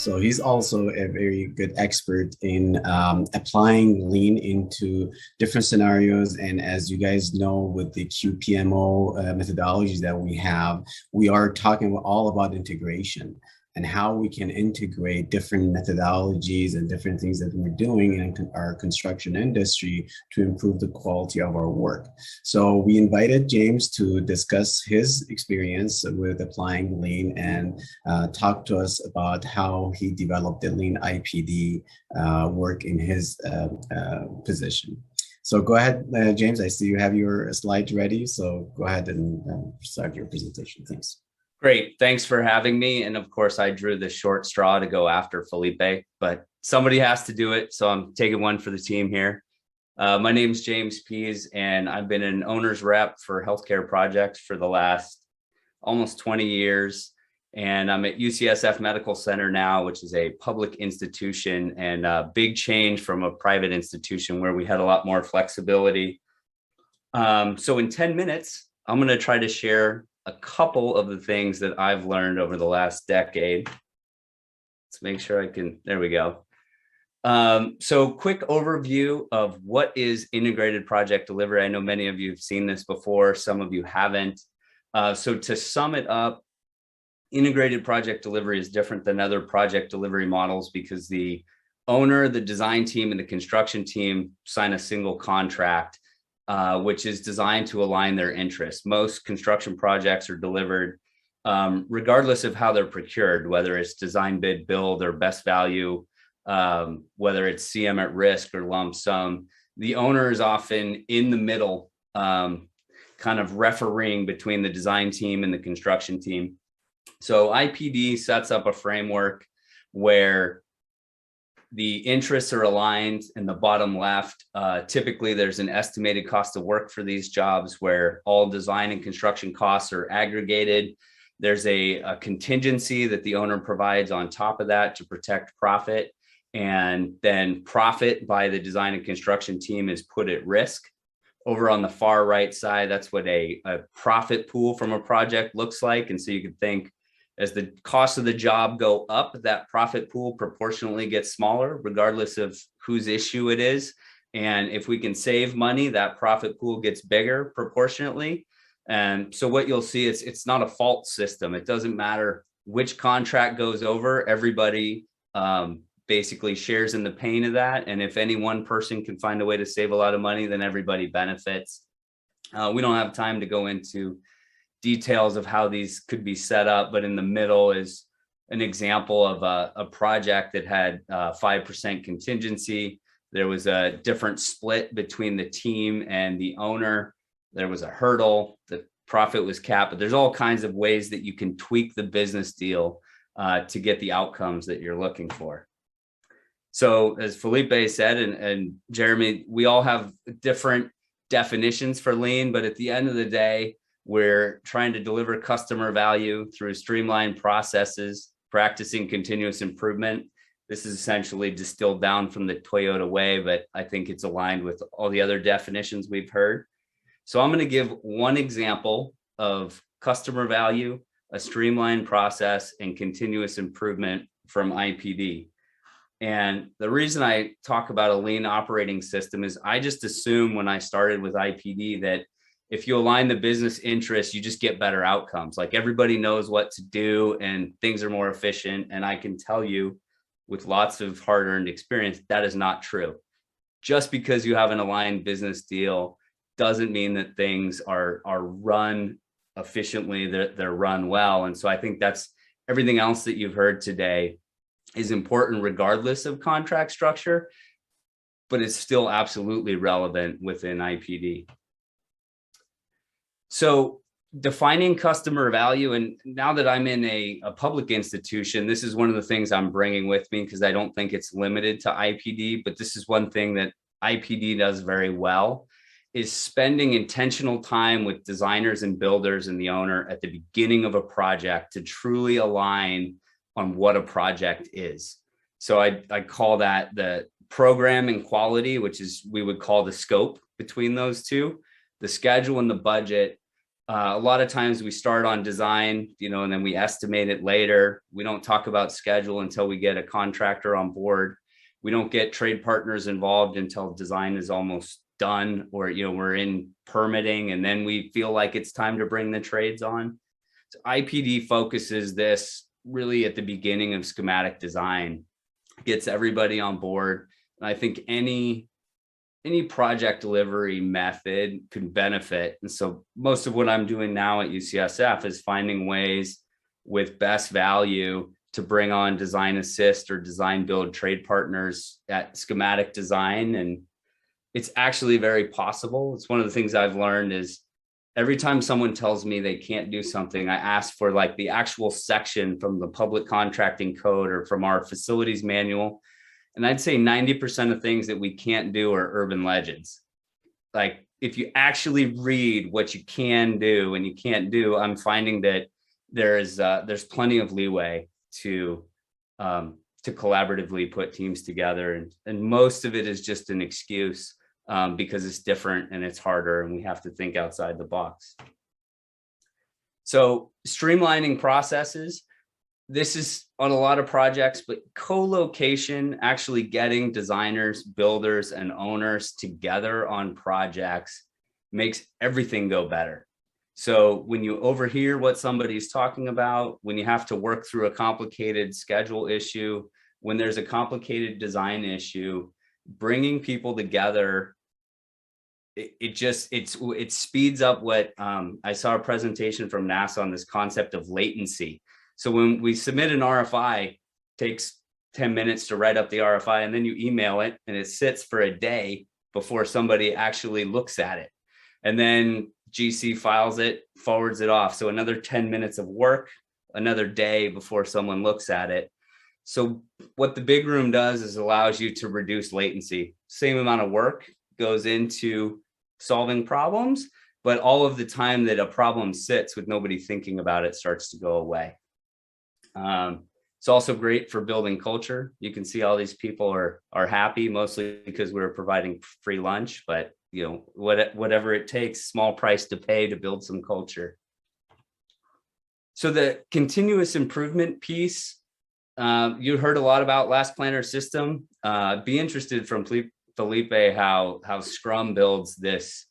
So he's also a very good expert in applying lean into different scenarios. And as you guys know, with the QPMO methodologies that we have, we are talking all about integration and how we can integrate different methodologies and different things that we're doing in our construction industry to improve the quality of our work. So we invited James to discuss his experience with applying lean and talk to us about how he developed the LEAN IPD work in his position. So go ahead, James. I see you have your slides ready. So go ahead and start your presentation. Thanks. Great. Thanks for having me. And of course, I drew the short straw to go after Felipe, but somebody has to do it. So I'm taking one for the team here. My name is James Pease, and I've been an owner's rep for healthcare projects for the last almost 20 years. And I'm at UCSF Medical Center now, which is a public institution, and a big change from a private institution where we had a lot more flexibility. So in 10 minutes, I'm going to try to share a couple of the things that I've learned over the last decade. Let's make sure I can, there we go. So quick overview of what is integrated project delivery. I know many of you have seen this before, some of you haven't. So to sum it up, integrated project delivery is different than other project delivery models because the owner, the design team, and the construction team sign a single contract, which is designed to align their interests. Most construction projects are delivered regardless of how they're procured, whether it's design, bid, build, or best value, whether it's CM at risk or lump sum. The owner is often in the middle, kind of refereeing between the design team and the construction team. So IPD sets up a framework where the interests are aligned. In the bottom left, typically there's an estimated cost of work for these jobs where all design and construction costs are aggregated. There's a contingency that the owner provides on top of that to protect profit. And then profit by the design and construction team is put at risk. Over on the far right side, that's what a profit pool from a project looks like. And so you could think, as the cost of the job go up, that profit pool proportionally gets smaller, regardless of whose issue it is. And if we can save money, that profit pool gets bigger proportionately. And so what you'll see is it's not a fault system. It doesn't matter which contract goes over. Everybody basically shares in the pain of that. And if any one person can find a way to save a lot of money, then everybody benefits. We don't have time to go into details of how these could be set up, but in the middle is an example of a project that had 5% contingency. There was a different split between the team and the owner. There was a hurdle, the profit was capped, but there's all kinds of ways that you can tweak the business deal to get the outcomes that you're looking for. So as Felipe said, and Jeremy, we all have different definitions for lean, but at the end of the day, we're trying to deliver customer value through streamlined processes, practicing continuous improvement. This is essentially distilled down from the Toyota way, but I think it's aligned with all the other definitions we've heard. So I'm going to give one example of customer value, a streamlined process, and continuous improvement from IPD. And the reason I talk about a lean operating system is I just assume when I started with IPD that if you align the business interests, you just get better outcomes. Like everybody knows what to do and things are more efficient. And I can tell you with lots of hard-earned experience, that is not true. Just because you have an aligned business deal doesn't mean that things are run efficiently, they're run well. And so I think that's everything else that you've heard today is important regardless of contract structure, but it's still absolutely relevant within IPD. So defining customer value, and now that I'm in a public institution, this is one of the things I'm bringing with me because I don't think it's limited to IPD, but this is one thing that IPD does very well, is spending intentional time with designers and builders and the owner at the beginning of a project to truly align on what a project is. So I call that the program and quality, which is we would call the scope between those two, the schedule and the budget. A lot of times we start on design, and then we estimate it later. We don't talk about schedule until we get a contractor on board. We don't get trade partners involved until design is almost done, or, we're in permitting, and then we feel like it's time to bring the trades on. So IPD focuses this really at the beginning of schematic design, gets everybody on board. And I think any project delivery method could benefit. And so most of what I'm doing now at UCSF is finding ways with best value to bring on design assist or design build trade partners at schematic design. And it's actually very possible. It's one of the things I've learned is every time someone tells me they can't do something, I ask for like the actual section from the public contracting code or from our facilities manual. And I'd say 90% of things that we can't do are urban legends. Like if you actually read what you can do and you can't do, I'm finding that there's plenty of leeway to collaboratively put teams together. And most of it is just an excuse because it's different and it's harder and we have to think outside the box. So streamlining processes. This is on a lot of projects, but co-location, actually getting designers, builders, and owners together on projects makes everything go better. So when you overhear what somebody's talking about, when you have to work through a complicated schedule issue, when there's a complicated design issue, bringing people together, it speeds up what I saw a presentation from NASA on this concept of latency. So when we submit an RFI, it takes 10 minutes to write up the RFI, and then you email it and it sits for a day before somebody actually looks at it. And then GC files it, forwards it off. So another 10 minutes of work, another day before someone looks at it. So what the big room does is allows you to reduce latency. Same amount of work goes into solving problems, but all of the time that a problem sits with nobody thinking about it starts to go away. It's also great for building culture. You can see all these people are happy, mostly because we're providing free lunch, but whatever it takes, small price to pay to build some culture. So the continuous improvement piece, you heard a lot about last planner system. Be interested from Felipe how Scrum builds this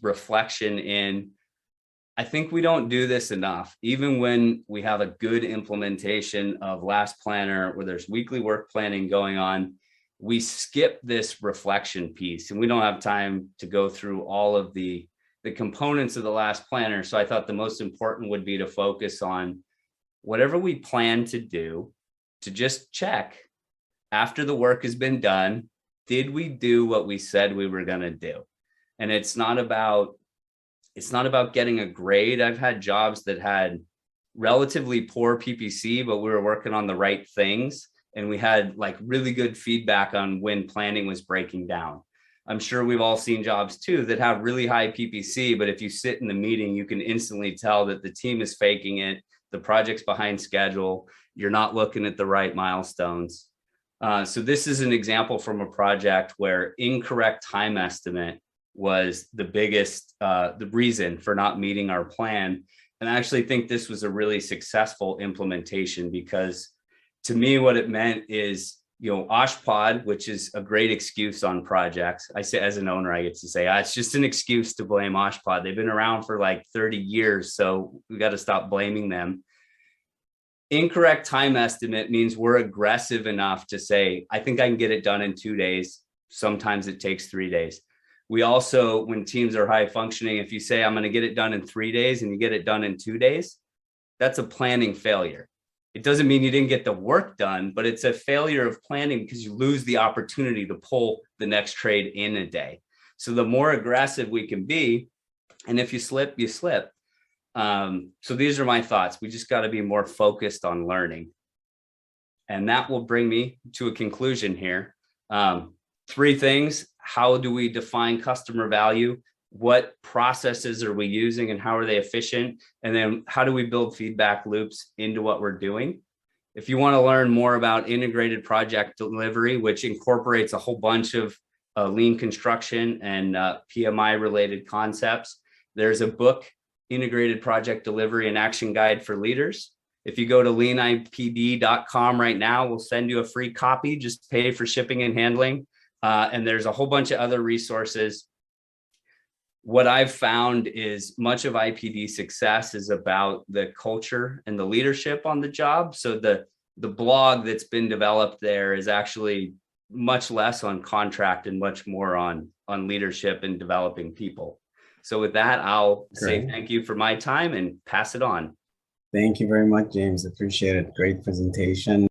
reflection in. I think we don't do this enough. Even when we have a good implementation of last planner where there's weekly work planning going on, we skip this reflection piece, and we don't have time to go through all of the components of the last planner. So I thought the most important would be to focus on whatever we plan to do, to just check after the work has been done, did we do what we said we were going to do? And it's not about getting a grade. I've had jobs that had relatively poor PPC, but we were working on the right things. And we had like really good feedback on when planning was breaking down. I'm sure we've all seen jobs too that have really high PPC, but if you sit in the meeting, you can instantly tell that the team is faking it. The project's behind schedule. You're not looking at the right milestones. So this is an example from a project where incorrect time estimate was the biggest, the reason for not meeting our plan. And I actually think this was a really successful implementation because to me, what it meant is, OSHPOD, which is a great excuse on projects. I say as an owner, I get to say, it's just an excuse to blame OSHPOD. They've been around for like 30 years, so we got to stop blaming them. Incorrect time estimate means we're aggressive enough to say, I think I can get it done in 2 days. Sometimes it takes 3 days. We also, when teams are high functioning, if you say, I'm going to get it done in 3 days and you get it done in 2 days, that's a planning failure. It doesn't mean you didn't get the work done, but it's a failure of planning because you lose the opportunity to pull the next trade in a day. So the more aggressive we can be, and if you slip, you slip. So these are my thoughts. We just got to be more focused on learning. And that will bring me to a conclusion here. 3 things. How do we define customer value? What processes are we using and how are they efficient? And then how do we build feedback loops into what we're doing? If you want to learn more about integrated project delivery, which incorporates a whole bunch of lean construction and PMI related concepts, there's a book integrated project delivery and action guide for leaders. If you go to leanipd.com right now, we'll send you a free copy. Just pay for shipping and handling. And there's a whole bunch of other resources. What I've found is much of IPD success is about the culture and the leadership on the job. So the blog that's been developed there is actually much less on contract and much more on leadership and developing people. So with that, I'll say thank you for my time and pass it on. Thank you very much, James. Appreciate it. Great presentation.